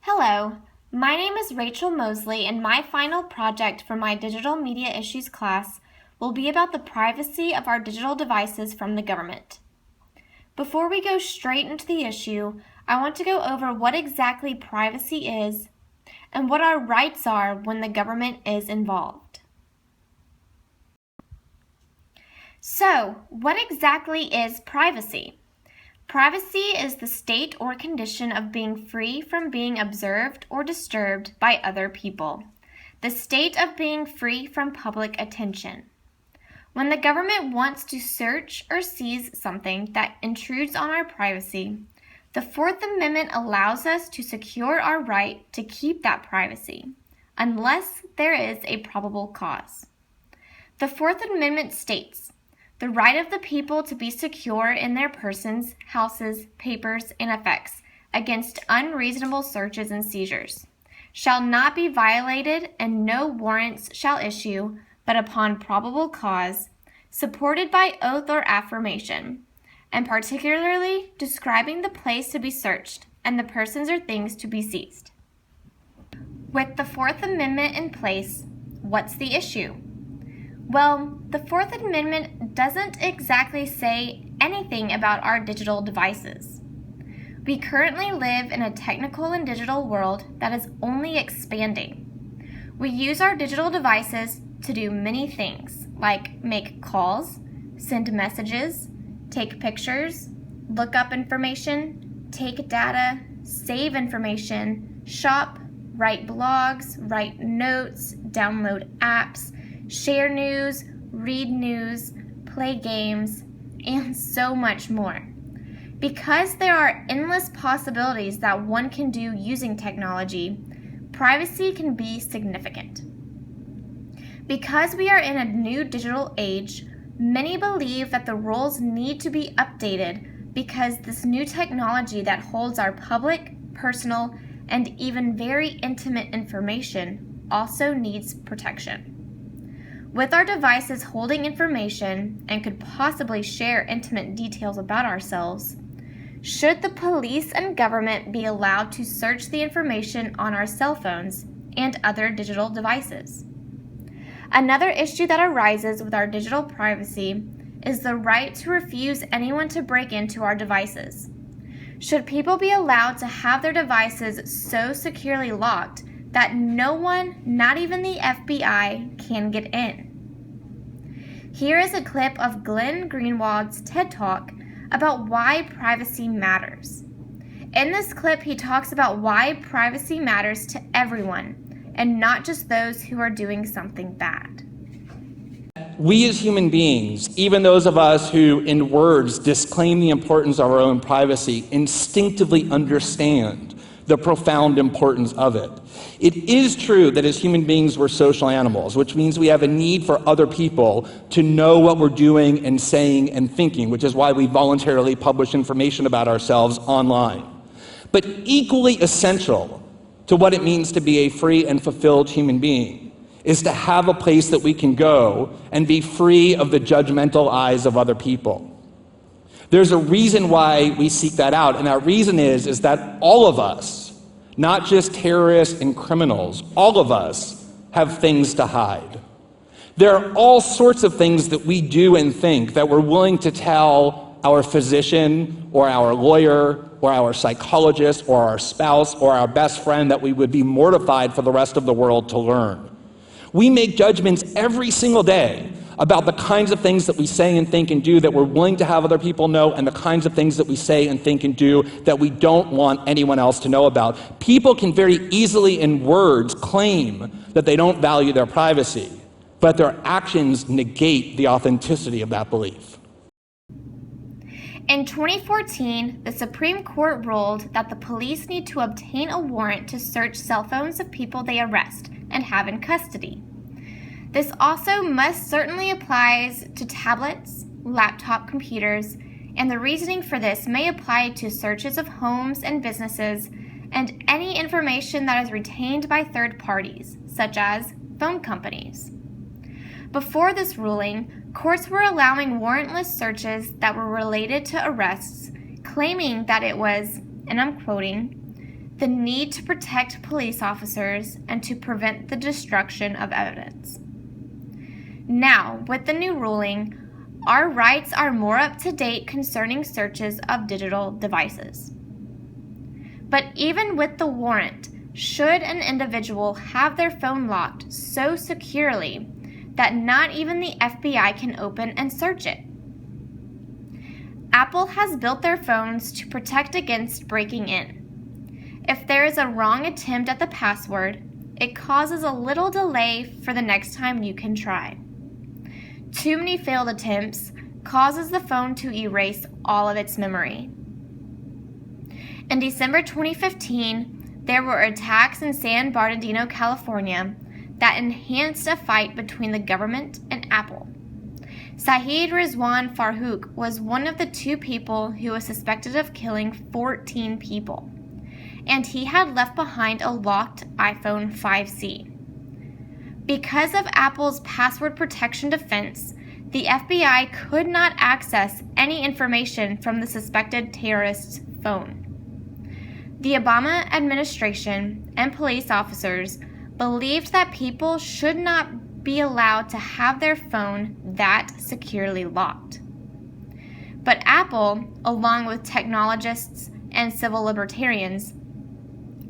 Hello, my name is Rachel Mosley, and my final project for my Digital Media Issues class will be about the privacy of our digital devices from the government. Before we go straight into the issue, I want to go over what exactly privacy is and what our rights are when the government is involved. So, what exactly is privacy? Privacy is the state or condition of being free from being observed or disturbed by other people. The state of being free from public attention. When the government wants to search or seize something that intrudes on our privacy, the Fourth Amendment allows us to secure our right to keep that privacy, unless there is a probable cause. The Fourth Amendment states, the right of the people to be secure in their persons, houses, papers, and effects against unreasonable searches and seizures shall not be violated, and no warrants shall issue but upon probable cause, supported by oath or affirmation, and particularly describing the place to be searched and the persons or things to be seized. With the Fourth Amendment in place, what's the issue? Well, the Fourth Amendment doesn't exactly say anything about our digital devices. We currently live in a technical and digital world that is only expanding. We use our digital devices to do many things, like make calls, send messages, take pictures, look up information, take data, save information, shop, write blogs, write notes, download apps, share news, read news, play games, and so much more. Because there are endless possibilities that one can do using technology, privacy can be significant. Because we are in a new digital age, many believe that the rules need to be updated because this new technology that holds our public, personal, and even very intimate information also needs protection. With our devices holding information and could possibly share intimate details about ourselves, should the police and government be allowed to search the information on our cell phones and other digital devices? Another issue that arises with our digital privacy is the right to refuse anyone to break into our devices. Should people be allowed to have their devices so securely locked that no one, not even the FBI, can get in? Here is a clip of Glenn Greenwald's TED Talk about why privacy matters. In this clip, he talks about why privacy matters to everyone and not just those who are doing something bad. We as human beings, even those of us who in words disclaim the importance of our own privacy, instinctively understand the profound importance of it. It is true that as human beings we're social animals, which means we have a need for other people to know what we're doing and saying and thinking, which is why we voluntarily publish information about ourselves online. But equally essential to what it means to be a free and fulfilled human being is to have a place that we can go and be free of the judgmental eyes of other people. There's a reason why we seek that out, and that reason is that all of us, not just terrorists and criminals, all of us have things to hide. There are all sorts of things that we do and think that we're willing to tell our physician or our lawyer or our psychologist or our spouse or our best friend that we would be mortified for the rest of the world to learn. We make judgments every single day about the kinds of things that we say and think and do that we're willing to have other people know, and the kinds of things that we say and think and do that we don't want anyone else to know about. People can very easily in words claim that they don't value their privacy, but their actions negate the authenticity of that belief. In 2014, the Supreme Court ruled that the police need to obtain a warrant to search cell phones of people they arrest and have in custody. This also most certainly applies to tablets, laptop computers, and the reasoning for this may apply to searches of homes and businesses and any information that is retained by third parties, such as phone companies. Before this ruling, courts were allowing warrantless searches that were related to arrests, claiming that it was, and I'm quoting, the need to protect police officers, and to prevent the destruction of evidence. Now, with the new ruling, our rights are more up to date concerning searches of digital devices. But even with the warrant, should an individual have their phone locked so securely that not even the FBI can open and search it? Apple has built their phones to protect against breaking in. If there is a wrong attempt at the password, it causes a little delay for the next time you can try. Too many failed attempts causes the phone to erase all of its memory. In December 2015, there were attacks in San Bernardino, California, that enhanced a fight between the government and Apple. Saeed Rizwan Farooq was one of the 2 people who was suspected of killing 14 people, and he had left behind a locked iPhone 5C. Because of Apple's password protection defense, the FBI could not access any information from the suspected terrorist's phone. The Obama administration and police officers believed that people should not be allowed to have their phone that securely locked. But Apple, along with technologists and civil libertarians,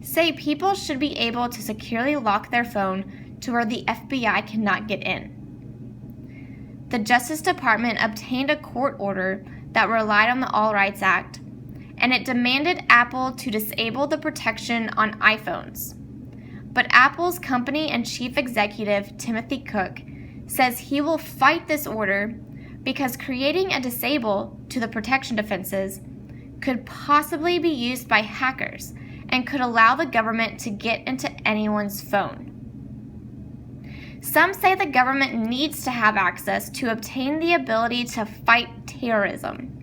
say people should be able to securely lock their phone to where the FBI cannot get in. The Justice Department obtained a court order that relied on the All Rights Act, and it demanded Apple to disable the protection on iPhones. But Apple's company and chief executive, Timothy Cook, says he will fight this order because creating a disable to the protection defenses could possibly be used by hackers and could allow the government to get into anyone's phone. Some say the government needs to have access to obtain the ability to fight terrorism,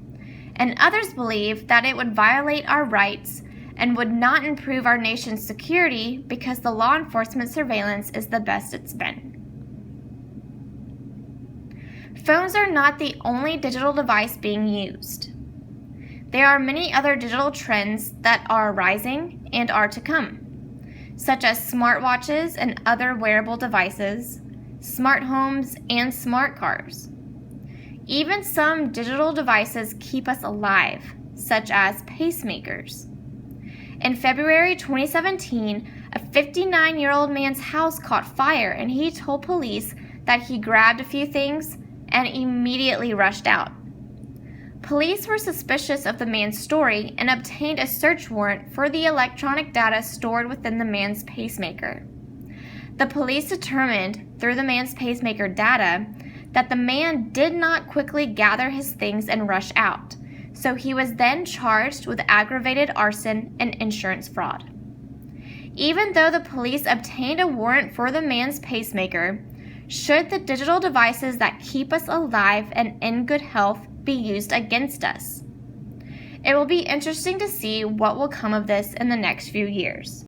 and others believe that it would violate our rights and would not improve our nation's security because the law enforcement surveillance is the best it's been. Phones are not the only digital device being used. There are many other digital trends that are rising and are to come, such as smartwatches and other wearable devices, smart homes, and smart cars. Even some digital devices keep us alive, such as pacemakers. In February 2017, a 59-year-old man's house caught fire, and he told police that he grabbed a few things and immediately rushed out. Police were suspicious of the man's story and obtained a search warrant for the electronic data stored within the man's pacemaker. The police determined, through the man's pacemaker data, that the man did not quickly gather his things and rush out, so he was then charged with aggravated arson and insurance fraud. Even though the police obtained a warrant for the man's pacemaker, should the digital devices that keep us alive and in good health be used against us? It will be interesting to see what will come of this in the next few years.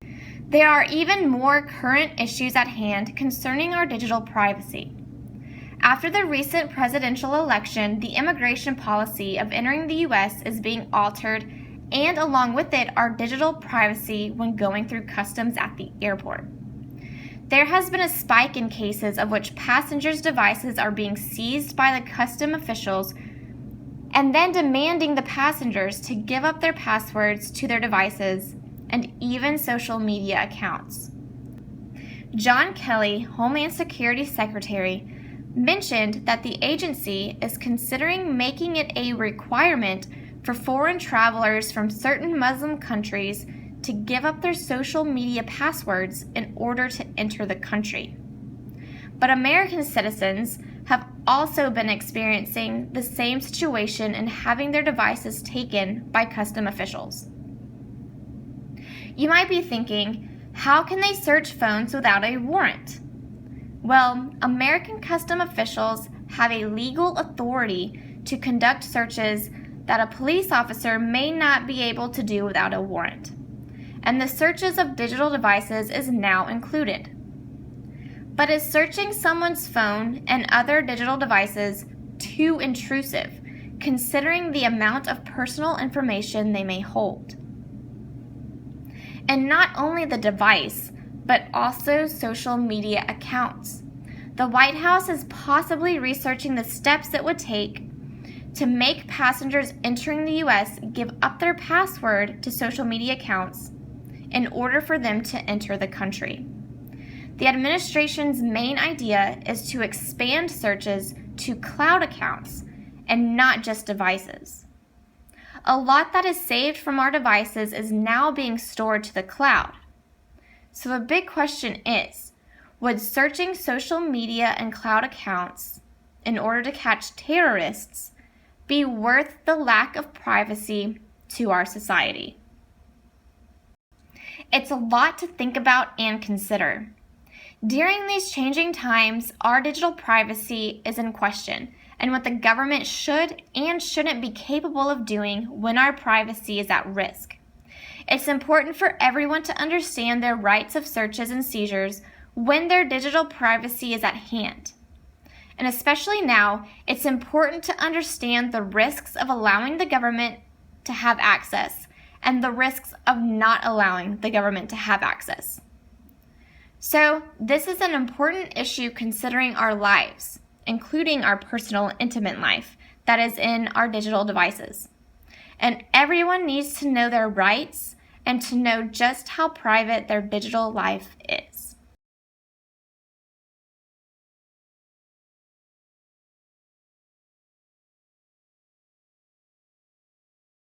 There are even more current issues at hand concerning our digital privacy. After the recent presidential election, the immigration policy of entering the U.S. is being altered, and along with it, our digital privacy when going through customs at the airport. There has been a spike in cases of which passengers' devices are being seized by the custom officials and then demanding the passengers to give up their passwords to their devices and even social media accounts. John Kelly, Homeland Security Secretary, mentioned that the agency is considering making it a requirement for foreign travelers from certain Muslim countries to give up their social media passwords in order to enter the country. But American citizens have also been experiencing the same situation and having their devices taken by custom officials. You might be thinking, how can they search phones without a warrant? Well, American custom officials have a legal authority to conduct searches that a police officer may not be able to do without a warrant, and the searches of digital devices is now included. But is searching someone's phone and other digital devices too intrusive, considering the amount of personal information they may hold? And not only the device, but also social media accounts. The White House is possibly researching the steps it would take to make passengers entering the U.S. give up their password to social media accounts in order for them to enter the country. The administration's main idea is to expand searches to cloud accounts and not just devices. A lot that is saved from our devices is now being stored to the cloud. So the big question is, would searching social media and cloud accounts in order to catch terrorists be worth the lack of privacy to our society? It's a lot to think about and consider. During these changing times, our digital privacy is in question, and what the government should and shouldn't be capable of doing when our privacy is at risk. It's important for everyone to understand their rights of searches and seizures when their digital privacy is at hand. And especially now, it's important to understand the risks of allowing the government to have access and the risks of not allowing the government to have access. So, this is an important issue considering our lives, including our personal, intimate life that is in our digital devices. And everyone needs to know their rights and to know just how private their digital life is.